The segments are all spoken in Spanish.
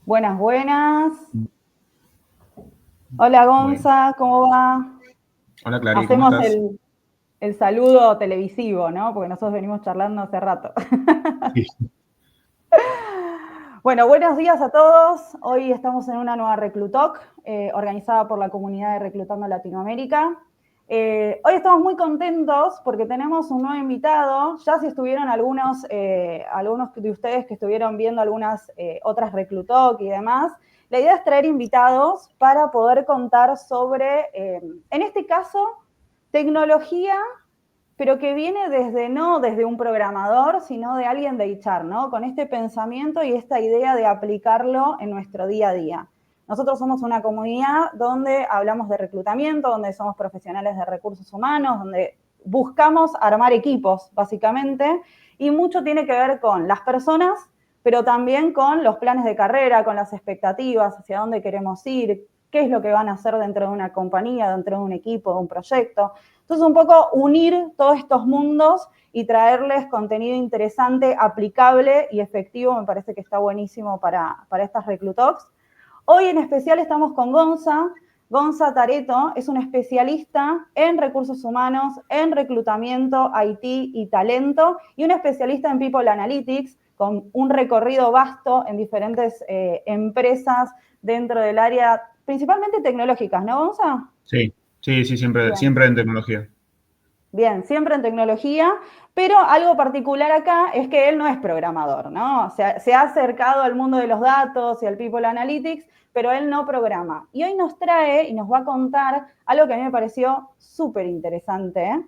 Buenas, buenas. Hola, Gonza, ¿cómo va? Hola, Clary, ¿cómo Hacemos estás? el saludo televisivo, ¿no? Porque nosotros venimos charlando hace rato. Sí. Bueno, buenos días a todos. Hoy estamos en una nueva Reclutalk, organizada por la comunidad de Reclutando Latinoamérica. Hoy estamos muy contentos porque tenemos un nuevo invitado. Ya si estuvieron algunos de ustedes que estuvieron viendo algunas otras Reclutalk y demás, la idea es traer invitados para poder contar sobre, en este caso, tecnología, pero que viene no desde un programador, sino de alguien de HR, ¿no? Con este pensamiento y esta idea de aplicarlo en nuestro día a día. Nosotros somos una comunidad donde hablamos de reclutamiento, donde somos profesionales de recursos humanos, donde buscamos armar equipos, básicamente, y mucho tiene que ver con las personas, pero también con los planes de carrera, con las expectativas, hacia dónde queremos ir, qué es lo que van a hacer dentro de una compañía, dentro de un equipo, de un proyecto. Entonces, un poco unir todos estos mundos y traerles contenido interesante, aplicable y efectivo, me parece que está buenísimo para estas Reclutalks. Hoy en especial estamos con Gonza. Gonza Tareto es un especialista en recursos humanos, en reclutamiento, IT y talento, y un especialista en People Analytics, con un recorrido vasto en diferentes empresas dentro del área, principalmente tecnológicas, ¿no, Gonza? Sí, siempre, Bien. siempre en tecnología. Bien, siempre en tecnología, pero algo particular acá es que él no es programador, ¿no? Se ha acercado al mundo de los datos y al People Analytics, pero él no programa. Y hoy nos trae y nos va a contar algo que a mí me pareció súper interesante,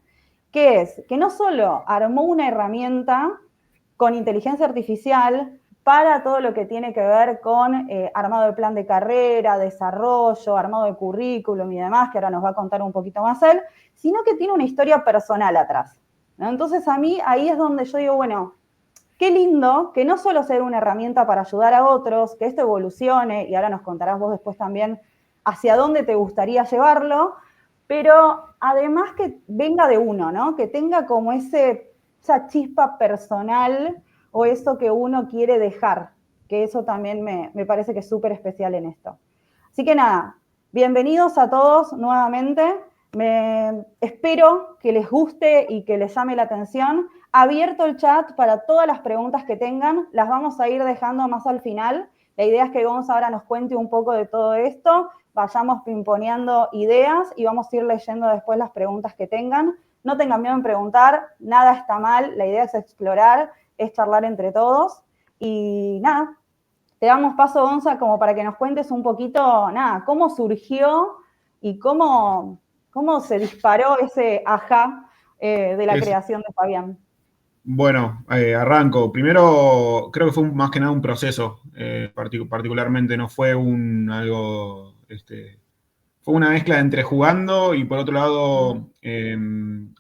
que es que no solo armó una herramienta con inteligencia artificial para todo lo que tiene que ver con armado de plan de carrera, desarrollo, armado de currículum y demás, que ahora nos va a contar un poquito más él, sino que tiene una historia personal atrás, ¿no? Entonces a mí ahí es donde yo digo, bueno, qué lindo que no solo sea una herramienta para ayudar a otros, que esto evolucione, y ahora nos contarás vos después también hacia dónde te gustaría llevarlo, pero además que venga de uno, ¿no? Que tenga como esa chispa personal o eso que uno quiere dejar, que eso también me parece que es súper especial en esto. Así que nada, bienvenidos a todos nuevamente. Espero que les guste y que les llame la atención. Abierto el chat para todas las preguntas que tengan, las vamos a ir dejando más al final. La idea es que Gonza ahora nos cuente un poco de todo esto, vayamos pimponeando ideas y vamos a ir leyendo después las preguntas que tengan. No tengan miedo en preguntar, nada está mal, la idea es explorar, es charlar entre todos. Y nada, te damos paso, Gonza, como para que nos cuentes un poquito, nada, cómo surgió y cómo se disparó ese ajá de la Es, creación de Fabián. bueno, arranco. Primero, creo que fue más que nada un proceso, particularmente, no fue algo, fue una mezcla entre jugando y por otro lado,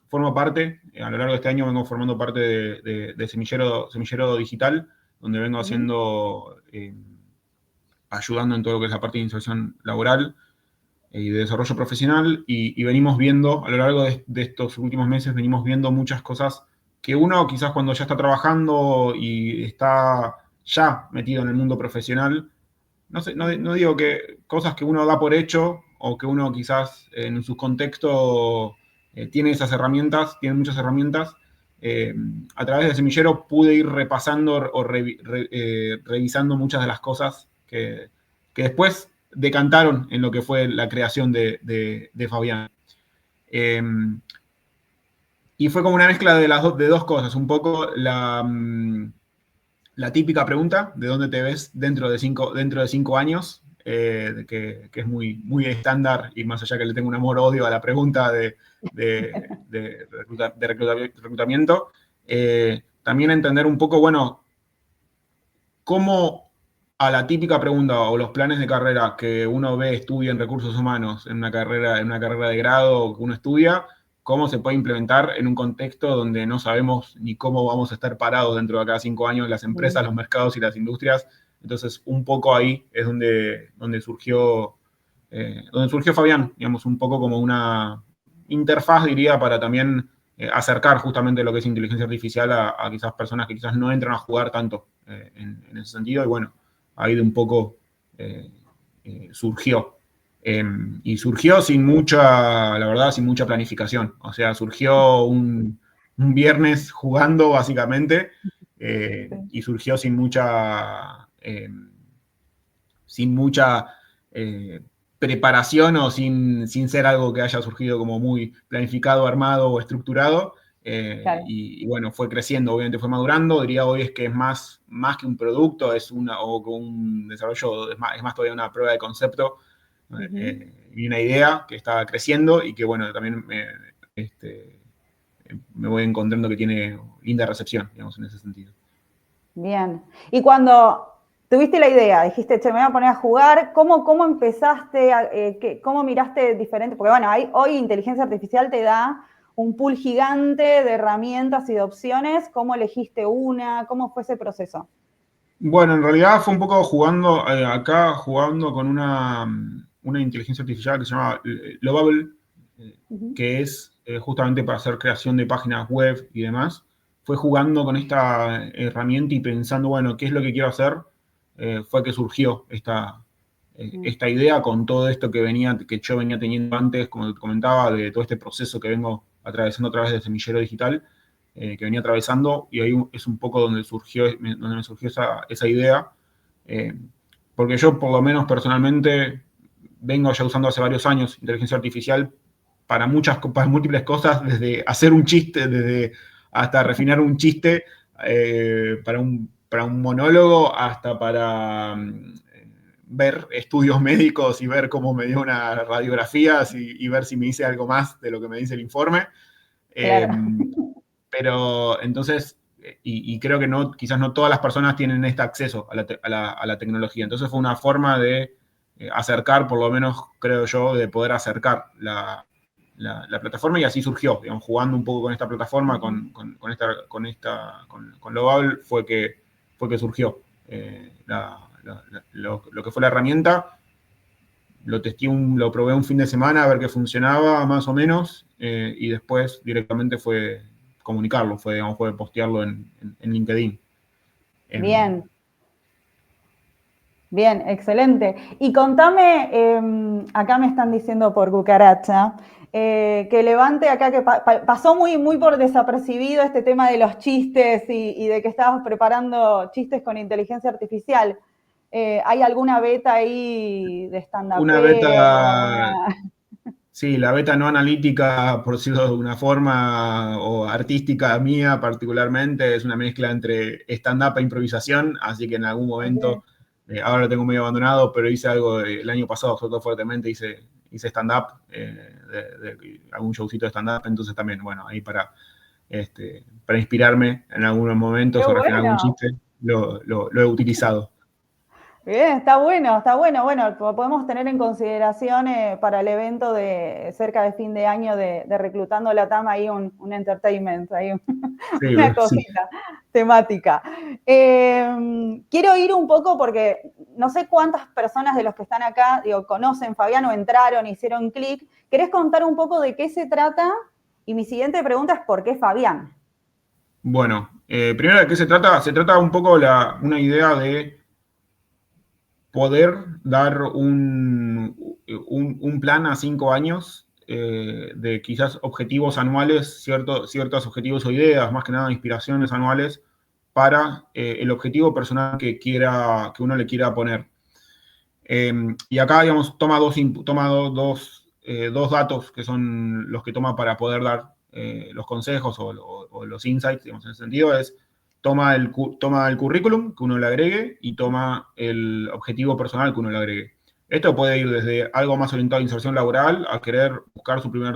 formo parte, a lo largo de este año vengo formando parte de Semillero Digital, donde vengo haciendo, ayudando en todo lo que es la parte de inserción laboral y de desarrollo profesional y venimos viendo, a lo largo de estos últimos meses, venimos viendo muchas cosas que uno quizás cuando ya está trabajando y está ya metido en el mundo profesional, no sé, no digo que cosas que uno da por hecho o que uno quizás en su contexto tiene esas herramientas, tiene muchas herramientas. eh, a través de Semillero pude ir repasando o revisando muchas de las cosas que después decantaron en lo que fue la creación de Fabián. Eh, y fue como una mezcla de dos cosas, un poco la típica pregunta, ¿de dónde te ves dentro de 5 años? Que es muy, muy estándar y más allá que le tengo un amor-odio a la pregunta de reclutamiento, también entender un poco, bueno, cómo a la típica pregunta o los planes de carrera que uno ve, estudia en recursos humanos en una carrera de grado que uno estudia, cómo se puede implementar en un contexto donde no sabemos ni cómo vamos a estar parados dentro de cada 5 años las empresas, los mercados y las industrias. Entonces, un poco ahí es donde surgió Fabián, digamos, un poco como una interfaz, diría, para también acercar justamente lo que es inteligencia artificial a quizás personas que quizás no entran a jugar tanto en ese sentido. Y bueno, ahí de un poco surgió. Y surgió sin mucha, la verdad, sin mucha planificación. O sea, surgió un viernes jugando, básicamente, y surgió sin mucha preparación o sin ser algo que haya surgido como muy planificado, armado o estructurado. Claro. Y bueno, fue creciendo, obviamente fue madurando. Diría hoy es que es más que un producto, o un desarrollo, es más todavía una prueba de concepto y una idea que está creciendo y que bueno, también me voy encontrando que tiene linda recepción, digamos, en ese sentido. Bien. Y cuando tuviste la idea, dijiste, che, me voy a poner a jugar, ¿cómo empezaste, cómo miraste diferente? Porque bueno, hoy inteligencia artificial te da un pool gigante de herramientas y de opciones. ¿Cómo elegiste una? ¿Cómo fue ese proceso? Bueno, en realidad fue un poco jugando con una inteligencia artificial que se llama Lovable, que es justamente para hacer creación de páginas web y demás. Fue jugando con esta herramienta y pensando, bueno, ¿qué es lo que quiero hacer? Fue que surgió esta idea con todo esto que yo venía teniendo antes, como te comentaba, de todo este proceso que vengo atravesando a través de Semillero Digital, que venía atravesando, y ahí es un poco donde me surgió esa idea, porque yo, por lo menos personalmente, vengo ya usando hace varios años inteligencia artificial para múltiples cosas, desde hacer un chiste, desde hasta refinar un chiste para un monólogo, hasta para ver estudios médicos y ver cómo me dio una radiografía y ver si me dice algo más de lo que me dice el informe. Eh, Claro. pero entonces, y creo que quizás no todas las personas tienen este acceso a la tecnología. Entonces fue una forma de acercar, por lo menos creo yo, de poder acercar la plataforma, y así surgió, digamos, jugando un poco con esta plataforma, con Lovable, fue que surgió lo que fue la herramienta. Lo probé un fin de semana a ver qué funcionaba más o menos, y después directamente fue comunicarlo, fue postearlo en LinkedIn. Bien, bien, excelente. Y contame, acá me están diciendo por cucaracha, que levante acá que pasó muy por desapercibido este tema de los chistes y de que estabas preparando chistes con inteligencia artificial. ¿Hay alguna beta ahí de Una stand-upero? beta, sí, la beta no analítica, por decirlo de alguna forma, o artística mía particularmente, es una mezcla entre stand-up e improvisación, así que en algún Okay. momento, ahora lo tengo medio abandonado, pero hice algo el año pasado, sobre todo fuertemente, hice stand-up, de algún showcito de stand-up, entonces también, bueno, ahí para inspirarme en algunos Qué momentos o refinar algún bueno. chiste, lo he utilizado. Bien, está bueno, está bueno. Bueno, podemos tener en consideración para el evento de cerca de fin de año de Reclutando Latam ahí un entertainment, ahí Sí, una sí. cosita temática. Quiero ir un poco porque no sé cuántas personas de los que están acá, digo, conocen Fabián o entraron, hicieron clic. ¿Querés contar un poco de qué se trata? Y mi siguiente pregunta es ¿por qué Fabián? Bueno, primero, ¿de qué se trata? Se trata un poco una idea de poder dar un plan a 5 años, de quizás objetivos anuales, ciertos objetivos o ideas, más que nada inspiraciones anuales, para el objetivo personal que uno le quiera poner. Y acá, digamos, toma dos datos que son los que toma para poder dar los consejos o los insights, digamos, en ese sentido, toma el currículum que uno le agregue y toma el objetivo personal que uno le agregue. Esto puede ir desde algo más orientado a inserción laboral, a querer buscar su primer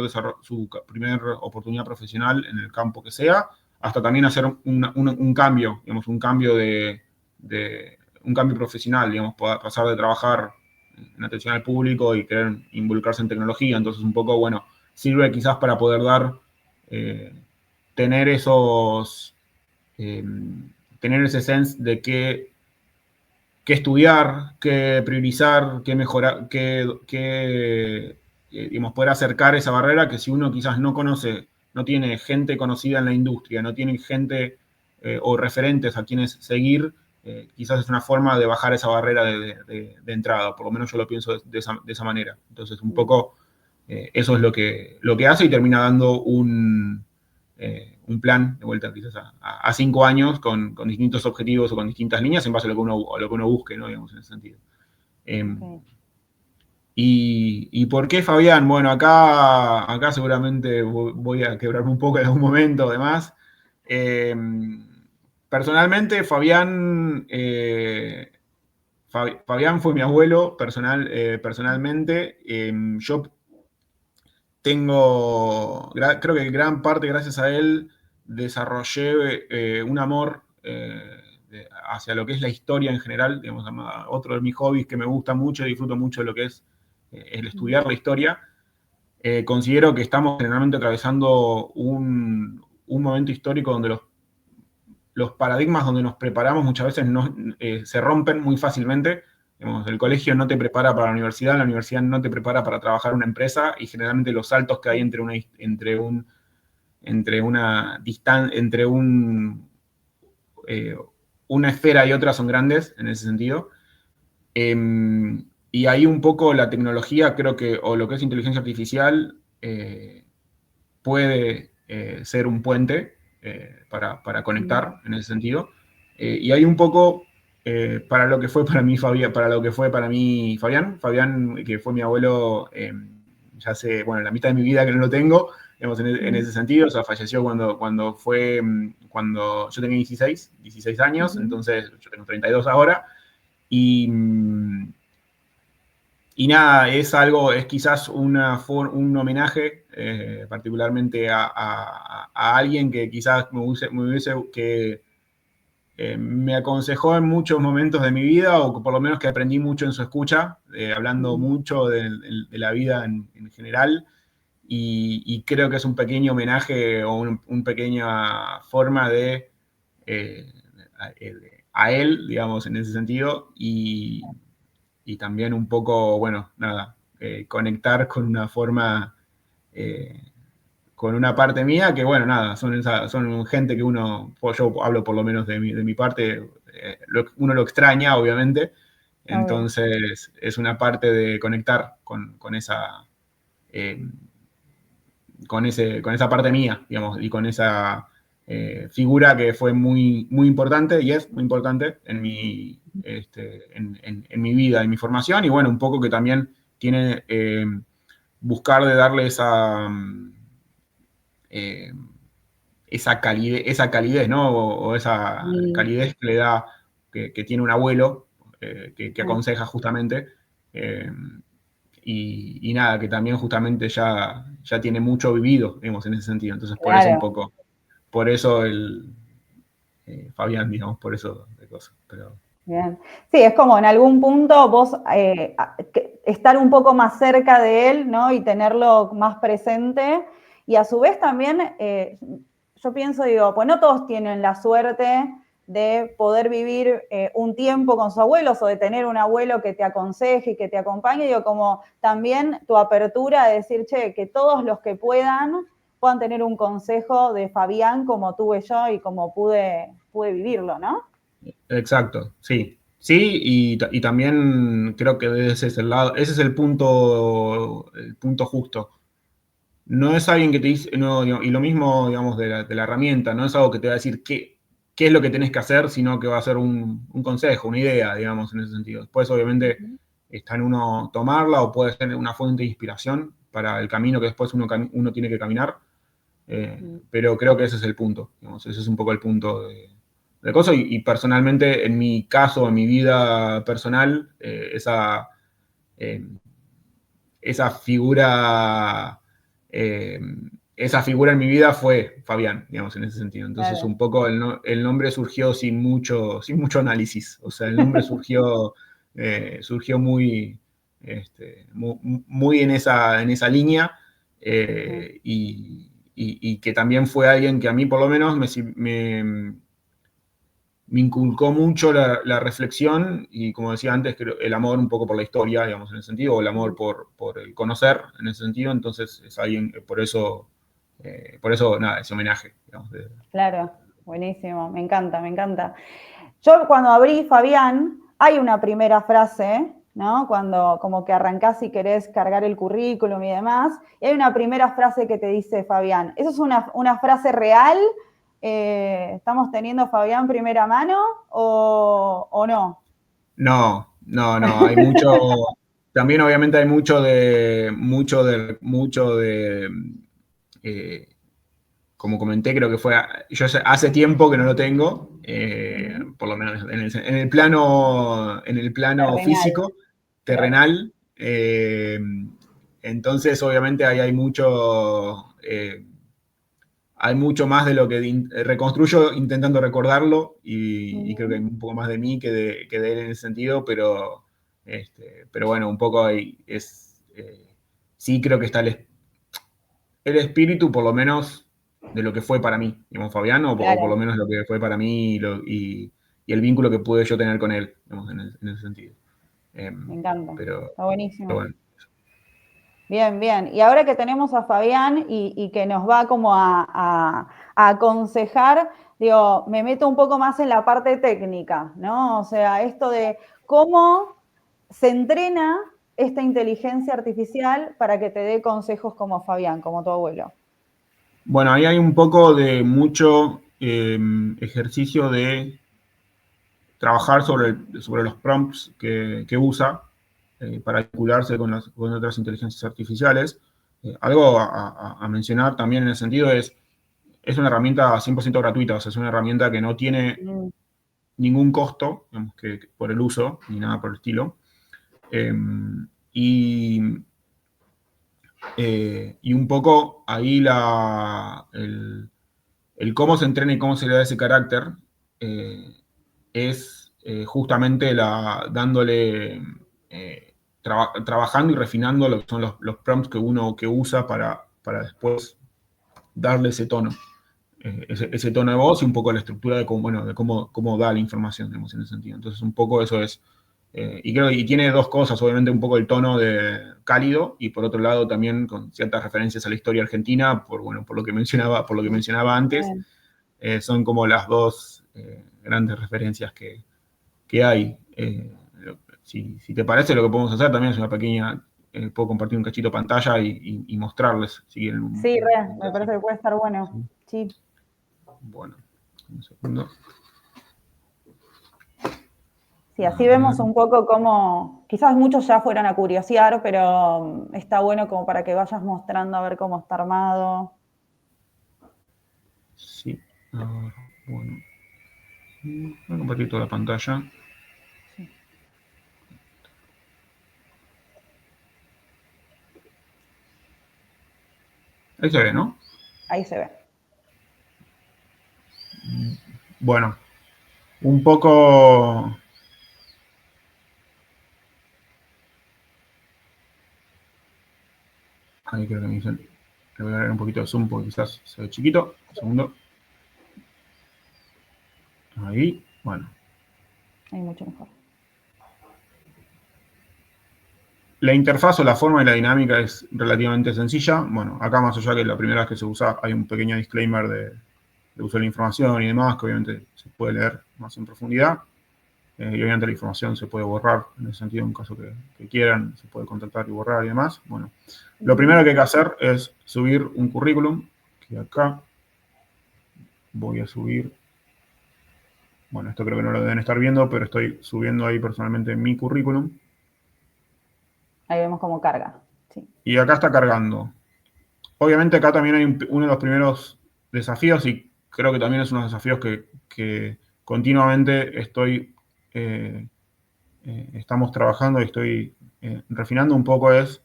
oportunidad profesional en el campo que sea, hasta también hacer un cambio, digamos, un cambio profesional, digamos, pasar de trabajar en atención al público y querer involucrarse en tecnología. Entonces, un poco, bueno, sirve quizás para poder eh, tener eh, tener ese sense de qué estudiar, qué priorizar, qué mejorar, digamos, poder acercar esa barrera que si uno quizás no conoce, no tiene gente conocida en la industria, no tiene gente o referentes a quienes seguir, quizás es una forma de bajar esa barrera de entrada, por lo menos yo lo pienso de esa manera. Entonces, un poco eso es lo que hace y termina dando un plan de vuelta quizás a 5 años con distintos objetivos o con distintas líneas en base a lo que uno busque, ¿no? Digamos, en ese sentido. Okay. Y por qué Fabián? Bueno, acá seguramente voy a quebrarme un poco en algún momento, además. Personalmente, Fabián fue mi abuelo personalmente. Yo creo que gran parte gracias a él desarrollé un amor hacia lo que es la historia en general. Digamos, otro de mis hobbies que me gusta mucho y disfruto mucho de lo que es el estudiar la historia. Considero que estamos generalmente atravesando un momento histórico donde los paradigmas donde nos preparamos muchas veces se rompen muy fácilmente. Digamos, el colegio no te prepara para la universidad no te prepara para trabajar en una empresa y generalmente los saltos que hay una esfera y otra son grandes en ese sentido. Y ahí un poco la tecnología, creo que, o lo que es inteligencia artificial, puede ser un puente para conectar en ese sentido. Y hay un poco para lo que fue para mí Fabián, que fue mi abuelo ya hace, bueno, la mitad de mi vida que no lo tengo, digamos, en ese sentido, o sea, falleció cuando yo tenía 16 años, entonces yo tengo 32 ahora, y, y nada, es quizás un homenaje particularmente a alguien que quizás me aconsejó en muchos momentos de mi vida, o por lo menos que aprendí mucho en su escucha, hablando mucho de la vida en general, y creo que es un pequeño homenaje o una pequeña forma eh, a él, digamos, en ese sentido, y también un poco, bueno, nada, conectar con una forma, eh, con una parte mía que, bueno, nada, son gente que yo hablo por lo menos de mi parte, uno lo extraña, obviamente, Obvio. entonces es una parte de conectar con esa, eh, con esa parte mía, digamos, y con esa figura que fue muy, muy importante y es muy importante en mi vida, en mi formación, y bueno, un poco que también tiene buscar de darle eh, esa calidez, ¿no? O esa calidez que le da, que tiene un abuelo, que aconseja justamente. Eh, y nada, que también justamente ya tiene mucho vivido, digamos, en ese sentido. Entonces, por eso un Claro. poco, por eso Fabián, digamos, por eso de cosas. Pero Bien. Sí, es como en algún punto vos estar un poco más cerca de él, ¿no? Y tenerlo más presente. Y a su vez también, yo pienso, digo, pues no todos tienen la suerte de poder vivir un tiempo con sus abuelos o de tener un abuelo que te aconseje y que te acompañe. Digo, como también tu apertura de decir, che, que todos los que puedan tener un consejo de Fabián como tuve yo y como pude vivirlo, ¿no? exacto, sí. Sí, y también creo que ese es el lado, ese es el punto justo. No es alguien que te dice, no, y lo mismo, digamos, de la herramienta, no es algo que te va a decir qué es lo que tenés que hacer, sino que va a ser un consejo, una idea, digamos, en ese sentido. Después, obviamente, está en uno tomarla o puede ser una fuente de inspiración para el camino que después uno tiene que caminar, pero creo que ese es el punto, digamos, ese es un poco el punto de cosas, y personalmente, en mi caso, en mi vida personal, eh, esa figura, eh, esa figura en mi vida fue Fabián, digamos, en ese sentido. Entonces, Claro. un poco el nombre surgió sin mucho análisis. O sea, el nombre surgió muy, muy en esa línea, y que también fue alguien que a mí, por lo menos, me inculcó mucho la reflexión y, como decía antes, el amor un poco por la historia, digamos, en ese sentido, o el amor por el conocer, en ese sentido. Entonces, es alguien, por eso, nada, ese homenaje, digamos. Claro, buenísimo, me encanta, me encanta. Yo cuando abrí Fabián, hay una primera frase, ¿no? Cuando como que arrancás y querés cargar el currículum y demás, y hay una primera frase que te dice Fabián. ¿Eso es una frase real? ¿Estamos teniendo Fabián primera mano o no? No, no, no, hay mucho, también obviamente hay eh, como comenté, creo que yo hace tiempo que no lo tengo, por lo menos en el plano Terrenal, físico, claro. terrenal. Entonces, obviamente, ahí hay mucho más de lo que reconstruyo intentando recordarlo y creo que hay un poco más de mí que de él en ese sentido, pero bueno, un poco ahí sí creo que está el espíritu, por lo menos, de lo que fue para mí, digamos, Fabián, o por lo Claro, menos lo que fue para mí y el vínculo que pude yo tener con él, digamos, en ese sentido. me encanta, Pero, está buenísimo. bueno. Bien, bien. Y ahora que tenemos a Fabián y que nos va como a aconsejar, digo, me meto un poco más en la parte técnica, ¿no? O sea, esto de cómo se entrena esta inteligencia artificial para que te dé consejos como Fabián, como tu abuelo. Bueno, ahí hay un poco de mucho ejercicio de trabajar sobre los prompts que usa para vincularse con otras inteligencias artificiales. Algo a mencionar también en ese sentido es una herramienta 100% gratuita, o sea, es una herramienta que no tiene Mm, ningún costo, digamos, por el uso, ni nada por el estilo. Eh, y, y un poco ahí el cómo se entrena y cómo se le da ese carácter eh, es justamente dándole, trabajando y refinando lo que son los prompts que uno que usa para después darle ese tono. Ese tono de voz y un poco la estructura de cómo da la información, digamos, en ese sentido. Entonces, un poco eso es. Y creo y tiene dos cosas, obviamente, un poco el tono de cálido y por otro lado también con ciertas referencias a la historia argentina, por lo que mencionaba antes, bien. son como las dos grandes referencias que hay. Si te parece, lo que podemos hacer también es una pequeña, puedo compartir un cachito de pantalla y mostrarles, si quieren, Sí, re, un me parece pedacito. que puede estar bueno. Sí. Sí. Bueno, un segundo. Sí, A así ver. vemos un poco cómo, quizás muchos ya fueran a curiosear, pero está bueno como para que vayas mostrando a ver cómo está armado. Sí. A ver, bueno. Voy a compartir toda la pantalla. Sí, Ahí se ve, ¿no? ahí se ve. Bueno, un poco. Ahí creo que me dicen. Le voy a dar un poquito de zoom porque quizás se ve chiquito. Un segundo. Ahí. Bueno. Ahí mucho mejor. La interfaz o la forma y la dinámica es relativamente sencilla. Bueno, acá más allá que la primera vez que se usa, hay un pequeño disclaimer de uso de la información y demás, que obviamente se puede leer más en profundidad. Y obviamente la información se puede borrar en ese sentido, en caso que quieran, se puede contactar y borrar y demás. Bueno, lo primero que hay que hacer es subir un currículum, que acá voy a subir. Bueno, esto creo que no lo deben estar viendo, pero estoy subiendo ahí personalmente mi currículum. Ahí vemos cómo carga. Sí. Y acá está cargando. Obviamente acá también hay uno de los primeros desafíos y creo que también es uno de los desafíos que continuamente estamos trabajando y estoy refinando un poco es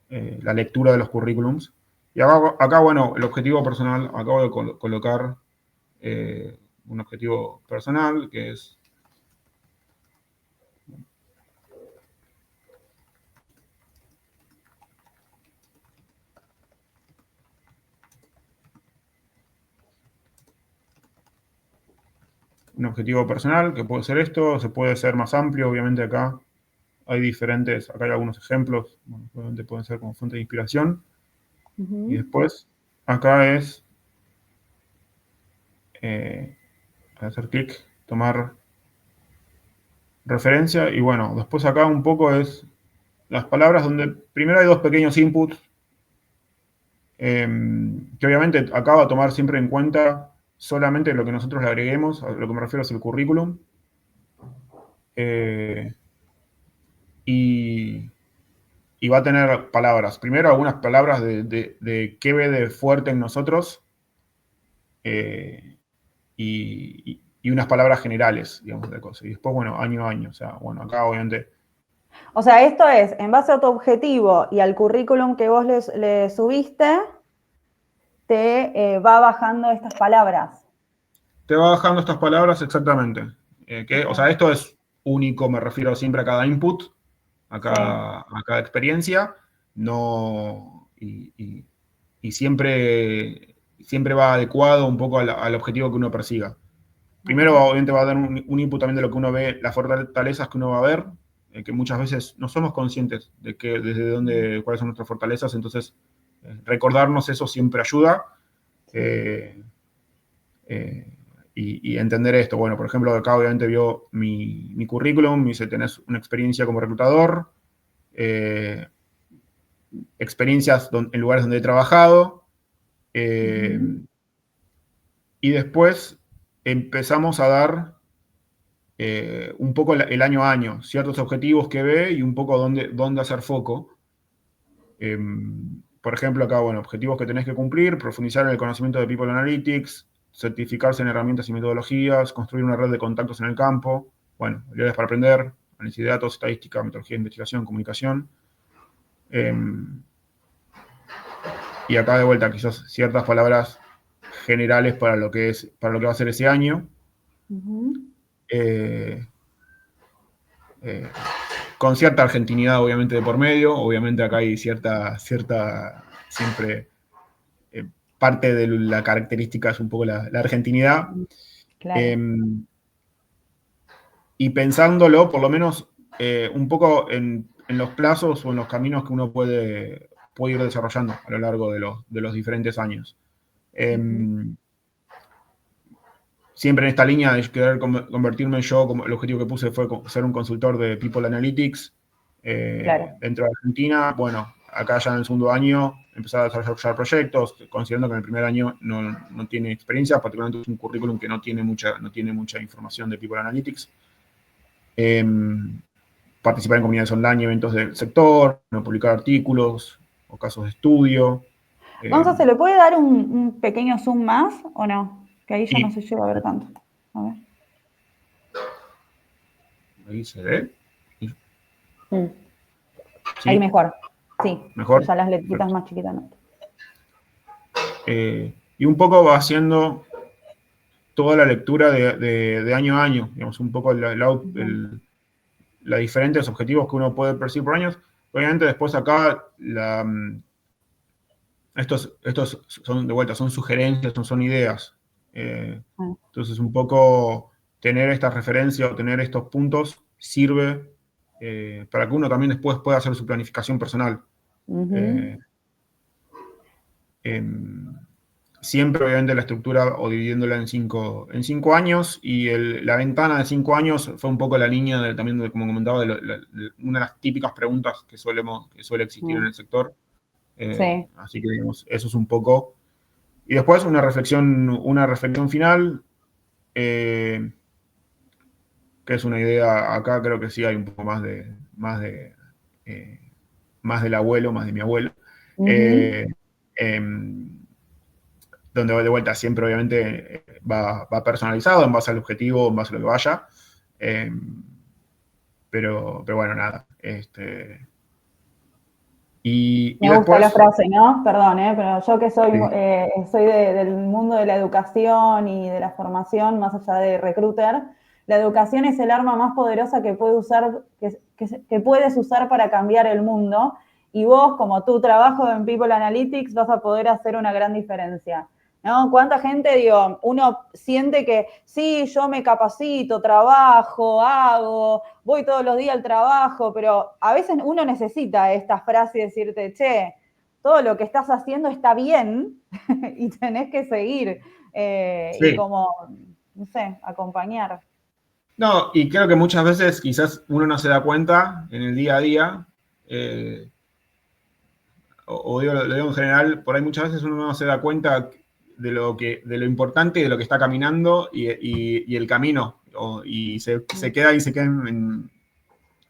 la lectura de los currículums. Y acá, bueno, el objetivo personal, acabo de colocar un objetivo personal que es. un objetivo personal, que puede ser esto, se puede ser más amplio, obviamente acá hay algunos ejemplos, bueno, obviamente pueden ser como fuente de inspiración. Y después, acá es hacer clic, tomar referencia, y bueno, después acá un poco es las palabras donde primero hay dos pequeños inputs, que obviamente acá va a tomar siempre en cuenta solamente lo que nosotros le agreguemos, a lo que me refiero es el currículum. Eh, y, y va a tener palabras. Primero algunas palabras de qué ve de fuerte en nosotros, y unas palabras generales, digamos, de cosas. Y después, bueno, año a año. O sea, bueno, acá obviamente... O sea, esto es, en base a tu objetivo y al currículum que vos le subiste, te va bajando estas palabras. Te va bajando estas palabras exactamente. O sea, Okay. esto es único, me refiero siempre a cada input, Sí. a cada experiencia. No, y siempre va adecuado un poco al objetivo que uno persiga. Primero, obviamente, va a dar un input también de lo que uno ve, las fortalezas que uno va a ver, que muchas veces no somos conscientes de cuáles son nuestras fortalezas, entonces recordarnos eso siempre ayuda. eh, eh, y entender esto. Bueno, por ejemplo, acá obviamente vio mi currículum, me dice, tenés una experiencia como reclutador, eh, experiencias en lugares donde he trabajado, eh, y después empezamos a dar un poco el año a año, ciertos objetivos que ve y un poco dónde hacer foco. Eh, por ejemplo, acá, bueno, objetivos que tenés que cumplir, profundizar en el conocimiento de People Analytics, certificarse en herramientas y metodologías, construir una red de contactos en el campo, bueno, habilidades para aprender, análisis de datos, estadística, metodología de investigación, comunicación. Eh, y acá de vuelta, quizás ciertas palabras generales para lo que va a ser ese año. Eh, eh, con cierta argentinidad, obviamente, de por medio. Obviamente acá hay cierta siempre parte de la característica es un poco la argentinidad. Claro. Eh, y pensándolo, por lo menos, un poco en los plazos o en los caminos que uno puede ir desarrollando a lo largo de los diferentes años. Eh, Siempre en esta línea de querer convertirme yo, como el objetivo que puse fue ser un consultor de People Analytics Claro. dentro de Argentina. Bueno, acá ya en el segundo año empezar a desarrollar proyectos, considerando que en el primer año no tiene experiencia, particularmente es un currículum que no tiene mucha información de People Analytics. Participar en comunidades online, eventos del sector, publicar artículos o casos de estudio. Gonza, ¿se le puede dar un pequeño zoom más o no? Que ahí ya no se llega a ver tanto. A ver. Ahí se ve. ¿Sí? Ahí mejor. Sí. ¿Mejor? Ya las letritas más chiquitas no. Y un poco va haciendo toda la lectura de año a año, digamos, un poco los diferentes objetivos que uno puede percibir por años. Obviamente después acá estos son de vuelta, son sugerencias, no son ideas. Entonces un poco tener esta referencia o tener estos puntos sirve para que uno también después pueda hacer su planificación personal. Siempre, obviamente, la estructura o dividiéndola en cinco años, y la ventana de 5 años fue un poco la línea también, como comentaba, una de las típicas preguntas que suele existir en el sector. Sí. Así que, digamos, eso es un poco. Y después una reflexión final, que es una idea, acá creo que sí hay un poco más del abuelo, más de mi abuelo. Donde de vuelta siempre obviamente va personalizado en base al objetivo, en base a lo que vaya. Pero bueno, nada. Me gusta la después... frase, ¿no? Perdón, pero yo que soy, Sí. soy del mundo de la educación y de la formación, más allá de recruiter, la educación es el arma más poderosa que puedes usar para cambiar el mundo, y vos, como tu trabajo en People Analytics, vas a poder hacer una gran diferencia. ¿no? ¿Cuánta gente, digo, uno siente que sí, yo me capacito, trabajo, hago, voy todos los días al trabajo, pero a veces uno necesita esta frase y decirte, che, todo lo que estás haciendo está bien y tenés que seguir y Sí. como, no sé, acompañar. No, y creo que muchas veces quizás uno no se da cuenta en el día a día, o digo, lo digo en general, por ahí muchas veces uno no se da cuenta de lo importante y de lo que está caminando y el camino, y se queda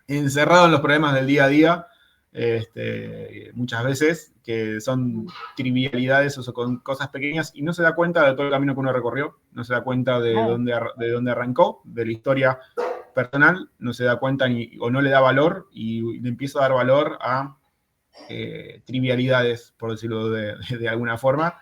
encerrado en los problemas del día a día, muchas veces, que son trivialidades o son cosas pequeñas, y no se da cuenta de todo el camino que uno recorrió, no se da cuenta de dónde arrancó, de la historia personal, no se da cuenta o no le da valor, y le empieza a dar valor a trivialidades, por decirlo de alguna forma.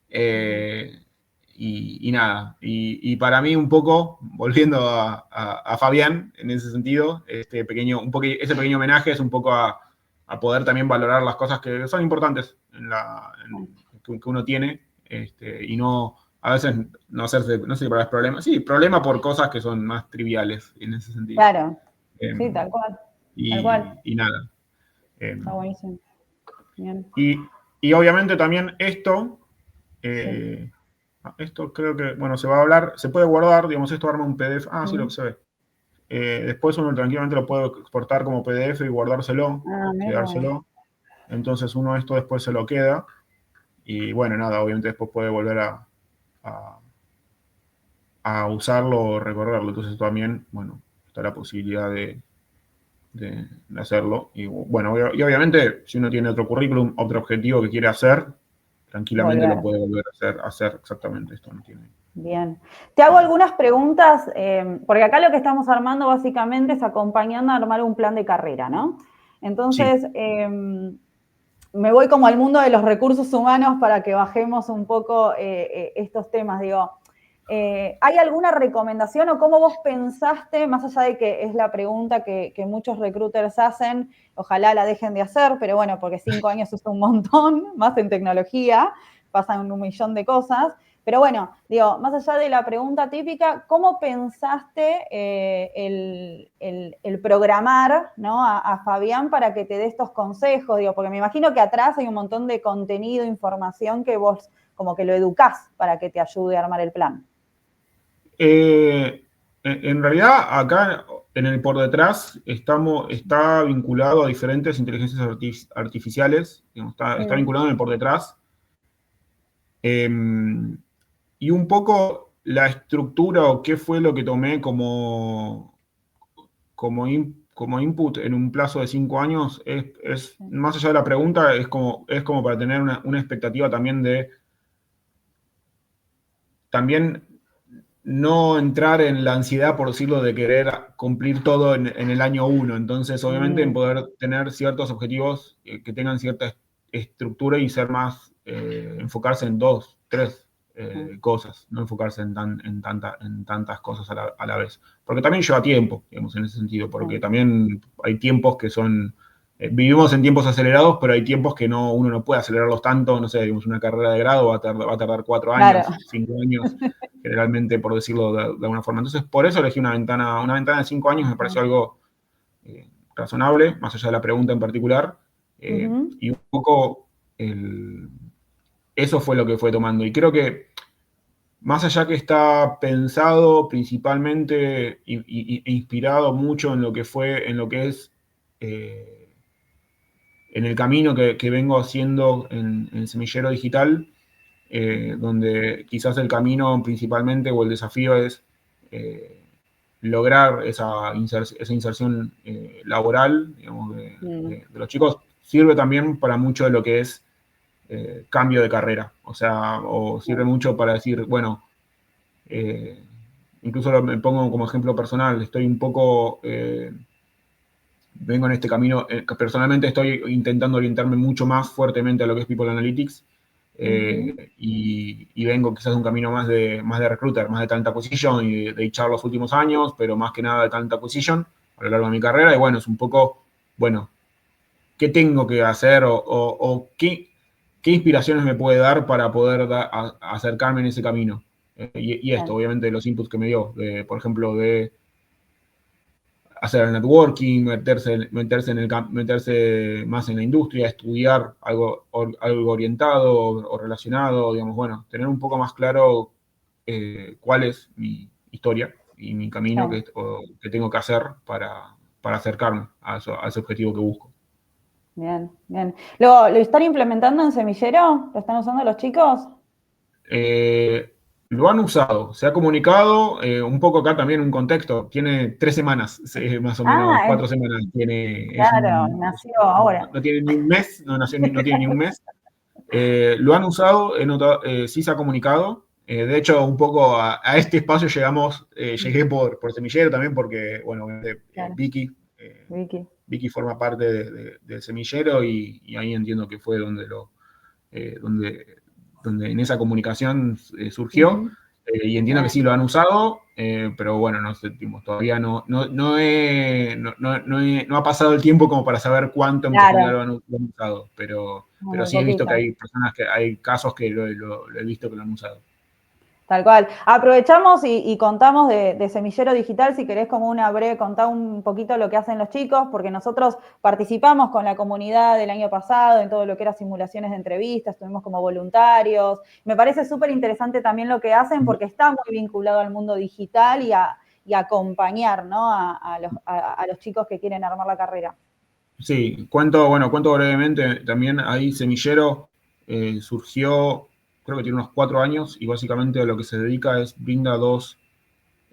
Y nada, y para mí un poco, volviendo a Fabián, en ese sentido, ese pequeño homenaje es un poco a poder también valorar las cosas que son importantes que uno tiene, y no, a veces no hacerse, no sé si para los problemas, sí, problema por cosas que son más triviales en ese sentido. Claro, Eh, sí, tal cual, tal cual. y nada. Está buenísimo. Bien. Y obviamente también Sí. esto creo que, bueno, se va a hablar, se puede guardar, digamos, esto arma un PDF. Ah, sí, lo que se ve. Después uno tranquilamente lo puede exportar como PDF y guardárselo, Ah, mira qué bueno. quedárselo. Entonces uno esto después se lo queda. Y bueno, nada, obviamente después puede volver a, a usarlo o recorrerlo. Entonces también, bueno, está la posibilidad de hacerlo. Y bueno, y obviamente, si uno tiene otro currículum, otro objetivo que quiere hacer, tranquilamente lo Volver. puede volver a hacer exactamente esto. No tiene. Bien. Te hago algunas preguntas, porque acá lo que estamos armando básicamente es acompañando a armar un plan de carrera, ¿no? Sí. Entonces, me voy como al mundo de los recursos humanos para que bajemos un poco estos temas. Digo, ¿hay alguna recomendación o cómo vos pensaste, más allá de que es la pregunta que muchos recruiters hacen, ojalá la dejen de hacer, pero bueno, porque 5 años es un montón, más en tecnología, pasan un millón de cosas. Pero bueno, digo, más allá de la pregunta típica, ¿cómo pensaste el programar, ¿no? a Fabián para que te dé estos consejos? Digo, porque me imagino que atrás hay un montón de contenido, información que vos como que lo educás para que te ayude a armar el plan. En realidad, acá en el por detrás está vinculado a diferentes inteligencias artificiales, digamos, está vinculado en el por detrás. Y un poco la estructura o qué fue lo que tomé como input en un plazo de 5 años es más allá de la pregunta, es como para tener una expectativa también de también no entrar en la ansiedad, por decirlo, de querer cumplir todo en el año uno. Entonces, obviamente, en poder tener ciertos objetivos que tengan cierta estructura y ser más, enfocarse en 2, 3 cosas, no enfocarse en tantas cosas a la vez. Porque también lleva tiempo, digamos, en ese sentido, porque también hay tiempos que son... vivimos en tiempos acelerados, pero hay tiempos que uno no puede acelerarlos tanto. No sé, digamos, una carrera de grado va a tardar 4 años, Claro. 5 años, generalmente, por decirlo de alguna forma. Entonces, por eso elegí una ventana de 5 años, me pareció algo razonable, más allá de la pregunta en particular, y un poco eso fue lo que fue tomando. Y creo que, más allá que está pensado principalmente e inspirado mucho en lo que es en el camino que vengo haciendo en el semillero digital, donde quizás el camino principalmente o el desafío es lograr esa inserción laboral, digamos, de los chicos, sirve también para mucho de lo que es cambio de carrera. O sea, o sirve mucho para decir, bueno, incluso me pongo como ejemplo personal, estoy un poco... vengo en este camino, personalmente estoy intentando orientarme mucho más fuertemente a lo que es People Analytics, y vengo quizás de un camino más de recruiter, más de talent acquisition y de echar los últimos años, pero más que nada de talent acquisition a lo largo de mi carrera. Y bueno, es un poco, bueno, ¿qué tengo que hacer o qué qué inspiraciones me puede dar para poder acercarme en ese camino. Y esto, obviamente, los inputs que me dio, por ejemplo, de hacer el networking, meterse más en la industria, estudiar algo orientado o relacionado, digamos, bueno, tener un poco más claro cuál es mi historia y mi camino Claro. que tengo que hacer para acercarme a ese objetivo que busco. Bien, bien. ¿Lo están implementando en Semillero? ¿Lo están usando los chicos? Lo han usado, se ha comunicado, un poco acá también un contexto, tiene 3 semanas, más o menos, Ah, 4 semanas, claro, nació ahora. no tiene ni un mes, no tiene ni un mes. Lo han usado, sí se ha comunicado. De hecho, un poco a este espacio llegué por Semillero también, porque, bueno, Claro, Vicky, Vicky. Vicky forma parte del Semillero y ahí entiendo que fue donde, donde en esa comunicación surgió. Ujú. Y entiendo que Bien. sí lo han usado, pero bueno, no sé, todavía no ha pasado el tiempo como para saber cuánto en profundidad Claro, lo han usado, pero muy sí he visto que poquito. hay casos que lo he visto que lo han usado. Tal cual. Aprovechamos y contamos de Semillero Digital, si querés como una breve, contar un poquito lo que hacen los chicos, porque nosotros participamos con la comunidad del año pasado en todo lo que era simulaciones de entrevistas, estuvimos como voluntarios. Me parece súper interesante también lo que hacen porque está muy vinculado al mundo digital y a acompañar, ¿no? A los chicos que quieren armar la carrera. Sí, cuento brevemente. También ahí Semillero surgió, creo que tiene unos 4 años, y básicamente a lo que se dedica brinda dos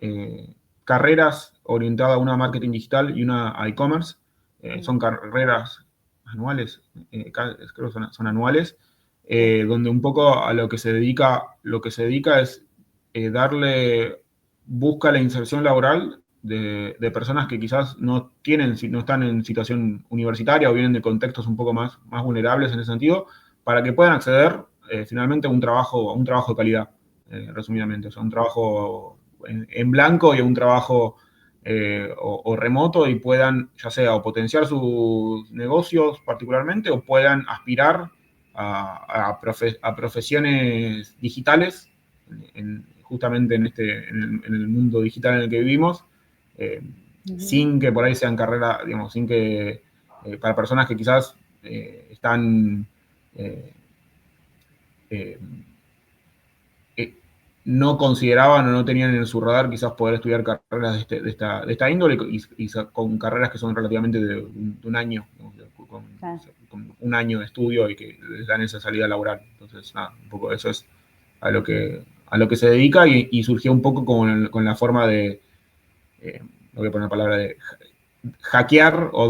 eh, carreras orientadas, una a marketing digital y una a e-commerce. Son carreras anuales, creo que son anuales, Sí. donde un poco a lo que se dedica es busca la inserción laboral de personas que quizás no están en situación universitaria o vienen de contextos un poco más vulnerables en ese sentido, para que puedan acceder finalmente a un trabajo de calidad, resumidamente. O sea, un trabajo en blanco y un trabajo o remoto, y puedan, ya sea, o potenciar sus negocios particularmente, o puedan aspirar a profesiones digitales, justamente en el mundo digital en el que vivimos, eh, Ujú. sin que por ahí sean carreras, digamos, sin que para personas que quizás están eh, eh, eh, no consideraban o no tenían en su radar quizás poder estudiar carreras de esta índole, y con carreras que son relativamente de un año, ¿no? Sí. Con un año de estudio y que les dan esa salida laboral. Entonces, nada, un poco eso es a lo que se dedica, y surgió un poco con la forma de, no voy a poner la palabra, de hackear o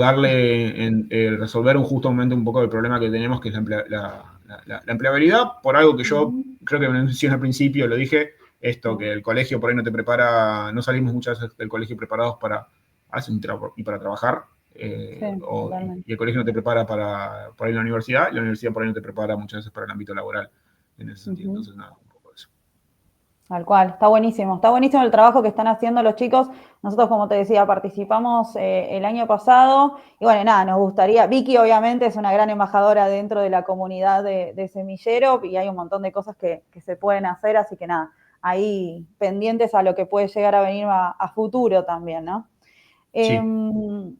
resolver justamente un poco el problema que tenemos, que es la empleabilidad, por algo que yo Ujú. creo que mencioné al principio, lo dije, esto, que Sí, el colegio por ahí no te prepara, no salimos muchas veces del colegio preparados para y para trabajar, sí, totalmente. y el colegio no te prepara para ir a la universidad, y la universidad por ahí no te prepara muchas veces para el ámbito laboral en ese sentido. Ujú. Entonces, nada, un poco eso. Tal cual, está buenísimo el trabajo que están haciendo los chicos. Nosotros, como te decía, participamos el año pasado y bueno, nada, nos gustaría, Vicky obviamente es una gran embajadora dentro de la comunidad de Semillero y hay un montón de cosas que se pueden hacer, así que nada, ahí pendientes a lo que puede llegar a venir a futuro también, ¿no? Sí, Em,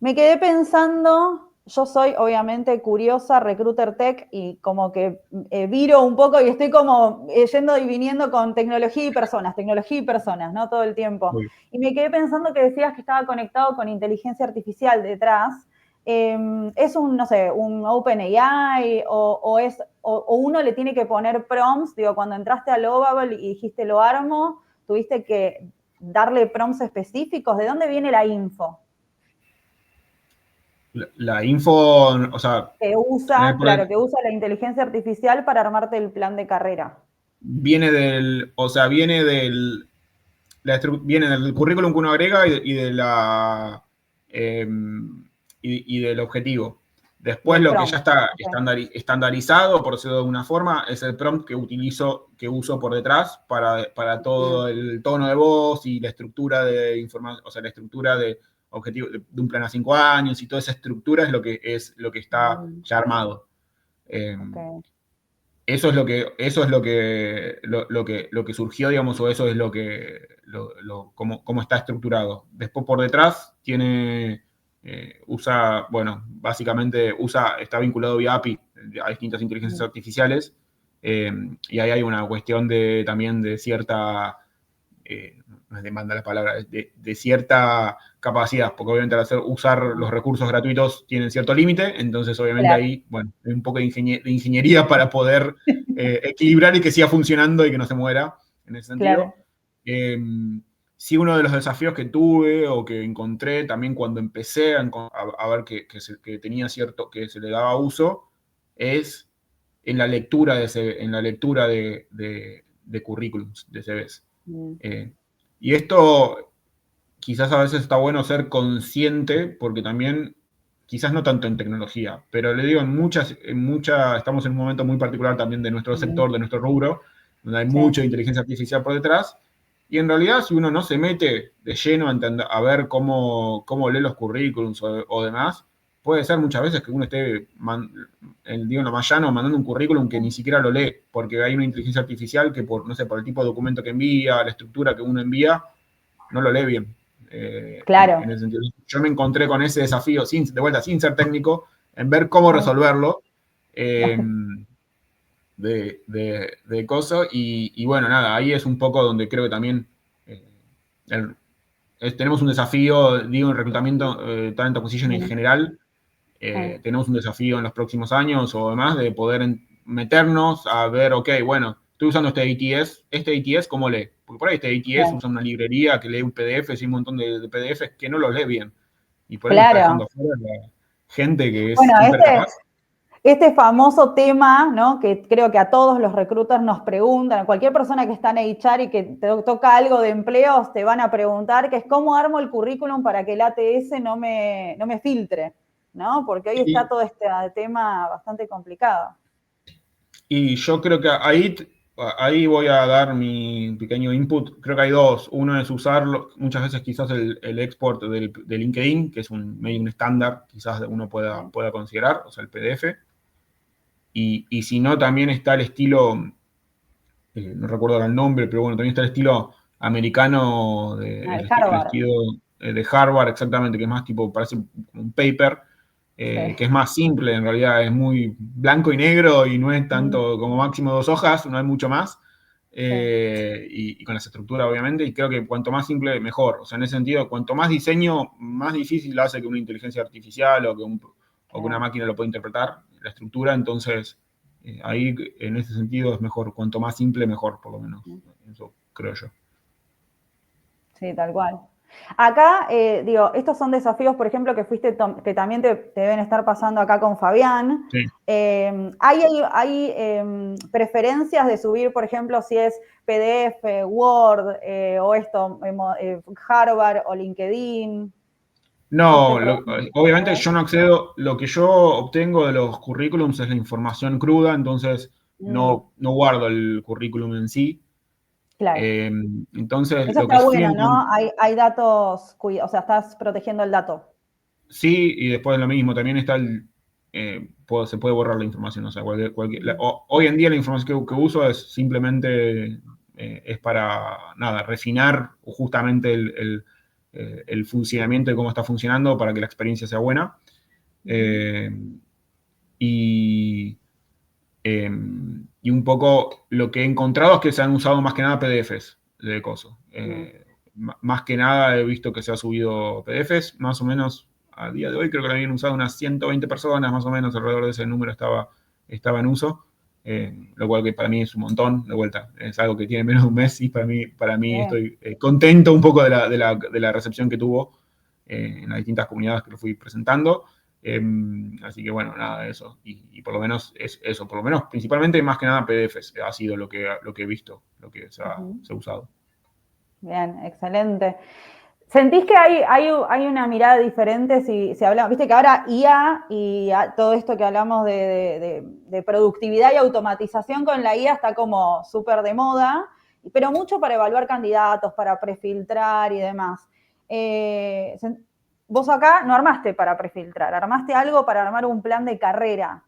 Me quedé pensando, yo soy obviamente curiosa, recruiter tech, y como que viro un poco y estoy como yendo y viniendo con tecnología y personas, ¿no? Todo el tiempo. muy Y me quedé pensando que decías que estaba conectado con inteligencia artificial detrás. ¿Es un, no sé, un OpenAI o uno le tiene que poner prompts? Digo, cuando entraste a Lovable y dijiste lo armo, tuviste que darle prompts específicos. ¿De dónde viene la info? la info, o sea, Que usa, por claro, el- que usa la inteligencia artificial para armarte el plan de carrera. o sea, viene del currículum que uno agrega eh, y del objetivo. Después, Del lo que ya prompt. está Okay. estandarizado, por decirlo de alguna forma, es el prompt que uso por detrás para todo Bien. el tono de voz y la estructura de información, o sea, la estructura de objetivo de un plan a 5 años, y toda esa estructura es lo que está Bien. ya armado. Ok, Eso es lo que surgió, digamos, o eso es cómo está estructurado. Después por detrás bueno, básicamente está vinculado vía API a distintas inteligencias artificiales, y ahí hay una cuestión también de cierta, no es demanda la palabra, de cierta capacidad, porque obviamente al usar los recursos gratuitos tienen cierto límite, entonces obviamente claro, ahí, bueno, hay un poco de ingeniería para poder equilibrar y que siga funcionando y que no se muera en ese claro. sentido. Eh, sí, uno de los desafíos que tuve o que encontré también cuando empecé a ver que tenía que se le daba uso, es en la lectura de currículums, de CVs. Mm, Eh, y esto quizás a veces está bueno ser consciente, porque también, quizás no tanto en tecnología, pero le digo, estamos en un momento muy particular también de nuestro mm, sector, de nuestro rubro, donde hay sí, mucha inteligencia artificial por detrás, y en realidad si uno no se mete de lleno a ver cómo lee los currículums o demás, puede ser muchas veces que uno esté, digo lo más llano, mandando un currículum que ni siquiera lo lee, porque hay una inteligencia artificial que no sé, por el tipo de documento que envía, la estructura que uno envía, no lo lee bien. En claro. ese sentido. Yo me encontré con ese desafío, de vuelta, sin ser técnico, en ver cómo resolverlo eh, de coso. Y bueno, nada, ahí es un poco donde creo que también eh, el- tenemos un desafío, digo, en reclutamiento, talent acquisition en Mm, general, sí, tenemos un desafío en los próximos años o demás de poder meternos a ver, ok, bueno, estoy usando este ATS, ¿cómo lee? Porque por ahí este ATS sí. usa una librería que lee un PDF y un montón de PDFs que no los lee bien. Y por ahí me está dejando Claro. afuera la gente que Bueno, es hiper capaz. este famoso tema, ¿no? Que creo que a todos los recruiters nos preguntan, a cualquier persona que está en HR y que te toca algo de empleos, te van a preguntar, que es cómo armo el currículum para que el ATS no me filtre, ¿no? Porque hoy está Y, todo este tema bastante complicado. y yo creo que ahí voy a dar mi pequeño input. Creo que hay dos. Uno es usarlo, muchas veces quizás el export de LinkedIn, que es medio un estándar, quizás uno pueda considerar, o sea, el PDF. Y si no, también está el estilo, no recuerdo ahora el nombre, pero bueno, también está el estilo americano, Ah, el el Harvard, estilo de Harvard, exactamente, que es más tipo, parece un paper, sí. que es más simple, en realidad es muy blanco y negro y no es Mm, tanto como máximo 2 hojas, no hay mucho más. sí, Y con las estructuras, obviamente, y creo que cuanto más simple, mejor. O sea, en ese sentido, cuanto más diseño, más difícil hace que una inteligencia artificial o que una claro. máquina lo pueda interpretar, la estructura. Entonces, ahí en ese sentido es mejor. Cuanto más simple, mejor, por lo menos. Eso creo yo. Sí, tal cual. Acá, digo, estos son desafíos, por ejemplo, que que también te deben estar pasando acá con Fabián. Sí. Hay preferencias de subir, por ejemplo, si es PDF, Word o Harvard o LinkedIn. ¿Viste? No, obviamente yo no accedo, lo que yo obtengo de los currículums es la información cruda, entonces Mm, no guardo el currículum en sí. claro. Eh, entonces, Eso lo que está sí bueno, ¿no? Hay datos, o sea, estás protegiendo el dato. sí, y después lo mismo, también está se puede borrar la información, o sea, Mm, hoy en día la información que uso es simplemente, es para, nada, refinar justamente el funcionamiento de cómo está funcionando para que la experiencia sea buena. ujú, Eh, y, eh, y un poco lo que he encontrado es que se han usado más que nada PDFs de coso. mm, Más que nada he visto que se ha subido PDFs, más o menos a día de hoy creo que lo habían usado unas 120 personas, más o menos alrededor de ese número estaba en uso. Lo cual que para mí es un montón, de vuelta, es algo que tiene menos de un mes y para mí sí. estoy contento un poco de la recepción que tuvo en las distintas comunidades que lo fui presentando. Así que bueno, nada de eso. Y por lo menos es eso, por lo menos principalmente más que nada PDFs ha sido lo que he visto, lo que Ujú. se ha usado. Bien, excelente. ¿Sentís que hay una mirada diferente si hablamos, viste que ahora IA y todo esto que hablamos de productividad y automatización con la IA está como súper de moda, pero mucho para evaluar candidatos, para prefiltrar y demás. Eh, vos acá no armaste para prefiltrar, armaste algo para armar un plan de carrera.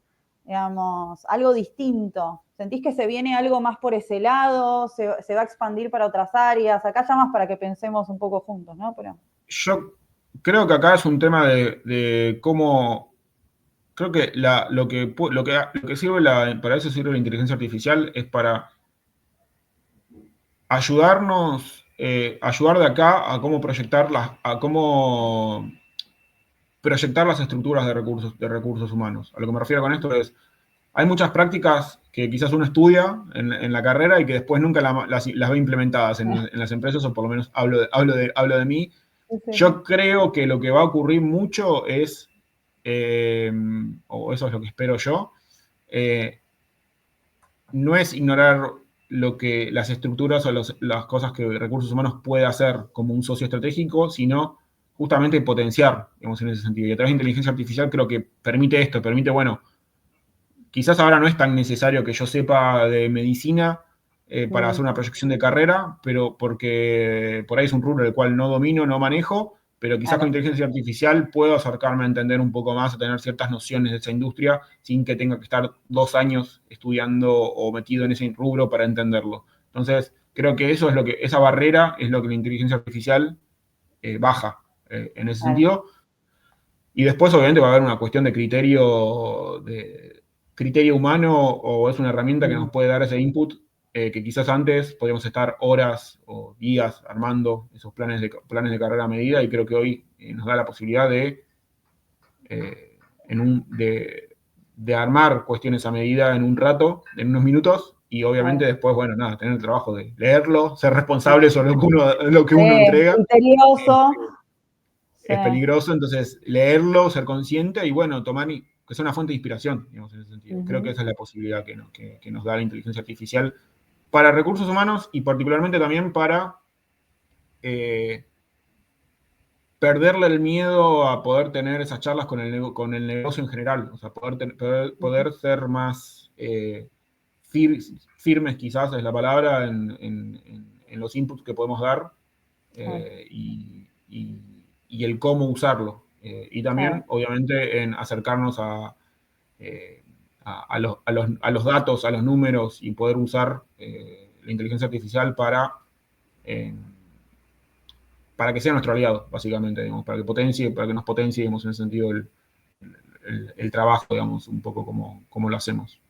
digamos, algo distinto? ¿Sentís que se viene algo más por ese lado? ¿Se va a expandir para otras áreas? Acá ya más para que pensemos un poco juntos, ¿no? Pero... Yo creo que acá es un tema de cómo. Creo que lo que sirve para eso sirve la inteligencia artificial es para ayudarnos, ayudar de acá a cómo proyectar las estructuras de recursos humanos. A lo que me refiero con esto es, hay muchas prácticas que quizás uno estudia en la carrera y que después nunca las ve implementadas en las empresas, o por lo menos hablo de mí. Sí. Yo creo que lo que va a ocurrir mucho es, o eso es lo que espero yo, no es ignorar las estructuras o las cosas que recursos humanos puede hacer como un socio estratégico, sino justamente potenciar, digamos, en ese sentido. Y a través de inteligencia artificial creo que permite esto, permite, bueno, quizás ahora no es tan necesario que yo sepa de medicina para hacer una proyección de carrera, pero porque por ahí es un rubro del cual no domino, no manejo, pero quizás con inteligencia artificial puedo acercarme a entender un poco más, a tener ciertas nociones de esa industria sin que tenga que estar 2 años estudiando o metido en ese rubro para entenderlo. Entonces, creo que esa barrera es lo que la inteligencia artificial baja en ese sentido. Y después, obviamente, va a haber una cuestión de criterio humano, o es una herramienta que nos puede dar ese input que quizás antes podíamos estar horas o días armando esos planes de carrera a medida, y creo que hoy nos da la posibilidad de armar cuestiones a medida en un rato, en unos minutos, y obviamente después, bueno, nada, tener el trabajo de leerlo, ser responsable sobre lo que uno entrega. Criterioso. Es peligroso, entonces leerlo, ser consciente y, bueno, que sea una fuente de inspiración, digamos, en ese sentido. Creo que esa es la posibilidad que nos da la inteligencia artificial para recursos humanos, y particularmente también para perderle el miedo a poder tener esas charlas con el negocio en general, o sea, poder ser más firmes, quizás es la palabra, en los inputs que podemos dar, y el cómo usarlo. Y también, obviamente, en acercarnos a los datos, a los números, y poder usar la inteligencia artificial para que sea nuestro aliado, básicamente, digamos, para que nos potencie, digamos, en ese sentido el trabajo, digamos, un poco como lo hacemos.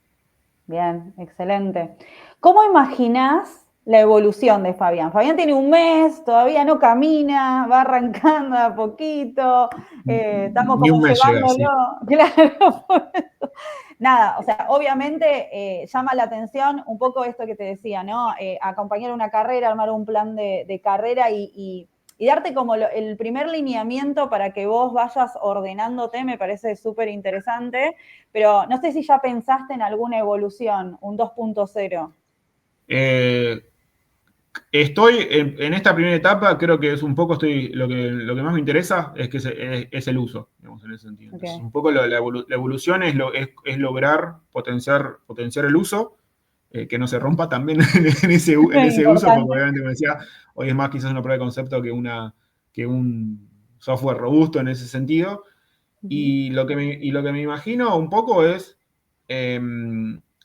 Bien, excelente. ¿Cómo imaginás la evolución de Fabián? Fabián tiene 1 mes, todavía no camina, va arrancando a poquito, estamos Ni como un mes llega, sí. Claro, por eso. Nada, o sea, obviamente llama la atención un poco esto que te decía, ¿no? Acompañar una carrera, armar un plan de carrera y darte como el primer lineamiento para que vos vayas ordenándote, me parece súper interesante, pero no sé si ya pensaste en alguna evolución, un 2.0. Estoy en esta primera etapa, creo que es un poco, lo que más me interesa es el uso, digamos, en ese sentido. Entonces, un poco la evolución es lograr potenciar el uso, que no se rompa también en ese uso, porque obviamente, como decía, hoy es más quizás una prueba de concepto que un software robusto en ese sentido. Y lo que me imagino un poco es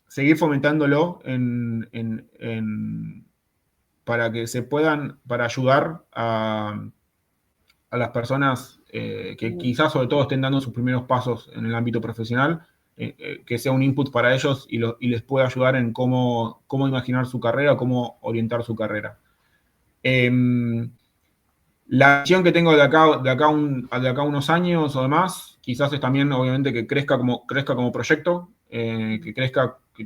seguir fomentándolo para ayudar a las personas que quizás sobre todo estén dando sus primeros pasos en el ámbito profesional, que sea un input para ellos y les pueda ayudar en cómo imaginar su carrera, cómo orientar su carrera. La visión que tengo de acá unos años o demás, quizás es también, obviamente, que crezca como proyecto, que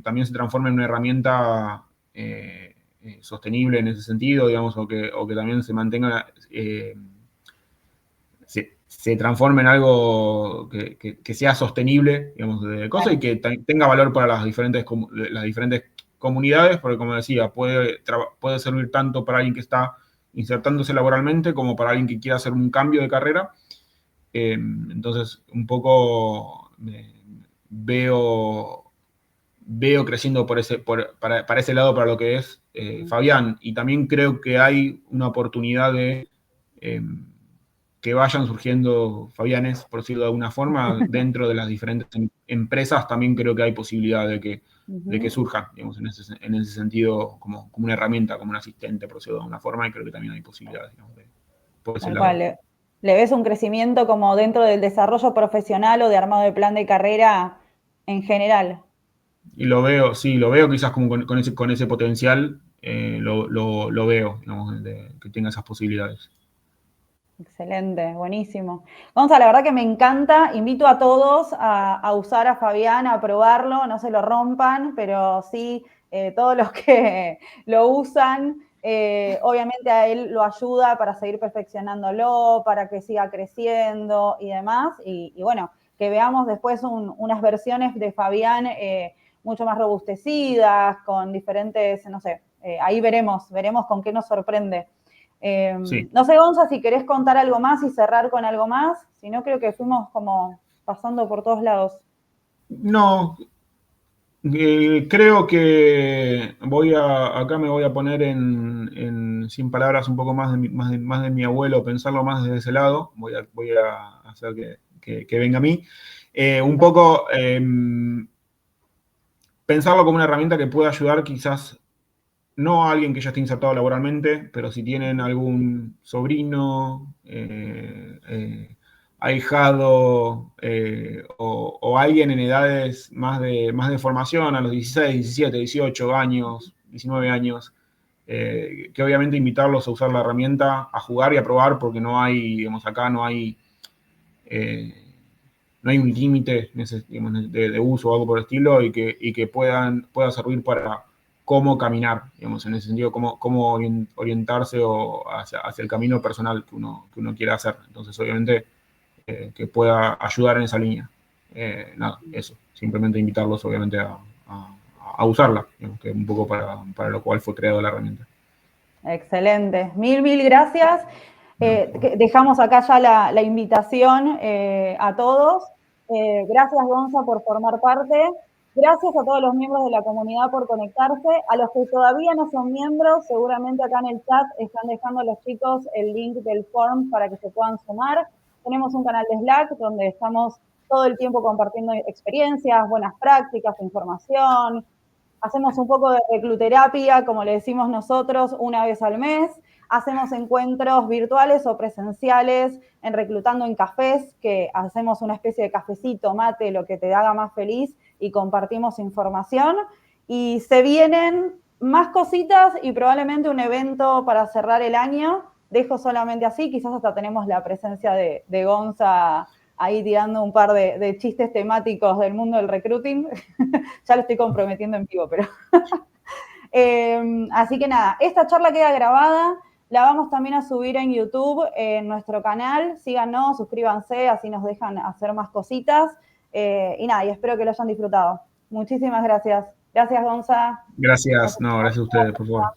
también se transforme en una herramienta sostenible en ese sentido, digamos, o que también se mantenga, se transforme en algo que sea sostenible, digamos, de cosas, y que tenga valor para las diferentes comunidades, porque, como decía, puede servir tanto para alguien que está insertándose laboralmente como para alguien que quiera hacer un cambio de carrera. Entonces, un poco veo creciendo para ese lado, para lo que es Fabián, y también creo que hay una oportunidad de que vayan surgiendo Fabianes, por decirlo de alguna forma, dentro de las diferentes empresas, también creo que hay posibilidad de que surjan, digamos, en ese sentido, como una herramienta, como un asistente, por decirlo de alguna forma, y creo que también hay posibilidades, digamos, por ese Tal lado. cual. ¿Le ves un crecimiento como dentro del desarrollo profesional o de armado de plan de carrera en general? Y lo veo, sí, lo veo quizás como con ese potencial, lo veo, digamos, que tenga esas posibilidades. Excelente, buenísimo. Gonza, la verdad que me encanta. Invito a todos a usar a Fabián, a probarlo, no se lo rompan, pero sí, todos los que lo usan, obviamente a él lo ayuda para seguir perfeccionándolo, para que siga creciendo y demás. Y bueno, que veamos después unas versiones de Fabián mucho más robustecidas, con diferentes, no sé, ahí veremos con qué nos sorprende. Sí. No sé, Gonza, si querés contar algo más y cerrar con algo más, si no creo que fuimos como pasando por todos lados. No, creo que acá me voy a poner sin palabras un poco más más de mi abuelo, pensarlo más desde ese lado. Voy a hacer que venga a mí. Un poco pensarlo como una herramienta que pueda ayudar quizás no a alguien que ya esté insertado laboralmente, pero si tienen algún sobrino, ahijado o alguien en edades más de formación, a los 16, 17, 18 años, 19 años, que obviamente invitarlos a usar la herramienta, a jugar y a probar, porque no hay, digamos, acá eh, no hay un límite digamos, de uso o algo por el estilo y que pueda servir para cómo caminar, digamos, en ese sentido, cómo orientarse hacia el camino personal que uno quiera hacer. Entonces, obviamente, que pueda ayudar en esa línea. Nada, eso. Simplemente invitarlos, obviamente, a usarla, digamos, que un poco para lo cual fue creada la herramienta. Excelente. Mil gracias. Dejamos acá ya la invitación a todos. Gracias, Gonza, por formar parte. Gracias a todos los miembros de la comunidad por conectarse. A los que todavía no son miembros, seguramente acá en el chat están dejando los chicos el link del form para que se puedan sumar. Tenemos un canal de Slack donde estamos todo el tiempo compartiendo experiencias, buenas prácticas, información. Hacemos un poco de recluterapia, como le decimos nosotros, una vez al mes. Hacemos encuentros virtuales o presenciales en Reclutando en Cafés, que hacemos una especie de cafecito, mate, lo que te haga más feliz, y compartimos información. Y se vienen más cositas y probablemente un evento para cerrar el año. Dejo solamente así, quizás hasta tenemos la presencia de Gonza ahí tirando un par de chistes temáticos del mundo del recruiting. Ya lo estoy comprometiendo en vivo, pero... así que nada, esta charla queda grabada, la vamos también a subir en YouTube, en nuestro canal. Síganos, suscríbanse, así nos dejan hacer más cositas. Y nada, y espero que lo hayan disfrutado. Muchísimas gracias. Gracias, Gonza. Gracias, no, gracias a ustedes, por favor.